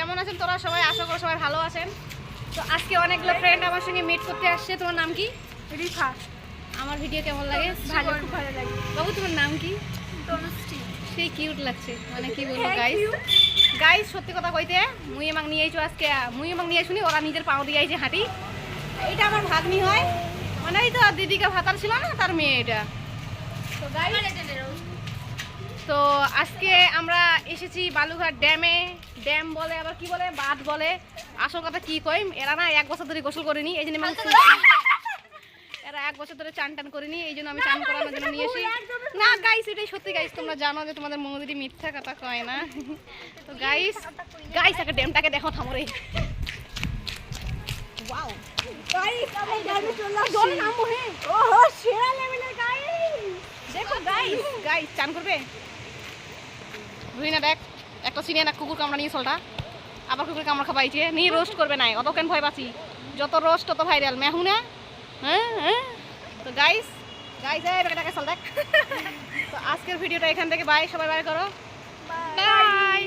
কেমন আছেন তোরা সবাই? আশা করি সবাই ভালো আছেন। তো আজকে অনেকগুলো ফ্রেন্ড আমার সঙ্গে মিট করতে আসছে। তোমার নাম কি? রিফা। আমার ভিডিও কেমন লাগে? ভালো, খুব ভালো লাগে। বাবু তোমার নাম কি? তনুশ্রী। সেই কিউট লাগছে, মানে কি বলবো গাইস। গাইস সত্যি কথা কইতে মুই আমাকে নিয়ে আইছো আজকে, মুই আমাকে নিয়ে শুনি ওরা নিজের পাও দিয়ে আইছে হাঁটি। এইটা আমার ভাগ্নি হয়, মানে এই তো দিদিকে ভাতার ছিল না তার মেয়ে এটা। তো গাইস, তো আজকে আমরা এসেছি বালুঘাট ড্যামে। ড্যাম বলে আবার কি বলে, বাঁধ বলে, আসল কথা কি কই, এরা না 1 বছর ধরে গোসল করেনি, এই জন্য এরা 1 বছর ধরে চান টান করেনি, এই জন্য আমি চান করানোর জন্য নিয়ে এসি। না গাইস, এটাই সত্যি গাইস, তোমরা জানো যে তোমাদের মৌদিদি মিথ্যা কথা কয় না। তো গাইস গাইস একটা ড্যামটাকে দেখো থামরে। ওয়াও গাইস, আমি ড্যামে চলে আসছি। জল নামবো হে, ওহো সেরা লেভেলের গাইস। দেখো গাইস, গাইস চান করবে রুইনা, দেখ একটা চিনে না কুকুর কামড়া নিয়ে চলটা, আবার কুকুর কামড়া খাবাইছে নিয়ে রোস্ট করবে নাই, অত কেন ভয় পাচ্ছি, যত রোস্ট তত ভাইরাল মেহু না। হ্যাঁ হ্যাঁ। তো গাইস গাইস এই বেটাকে চল দেখ। তো আজকের ভিডিওটা এখান থেকে বাই, সবাই বাই করো, বাই।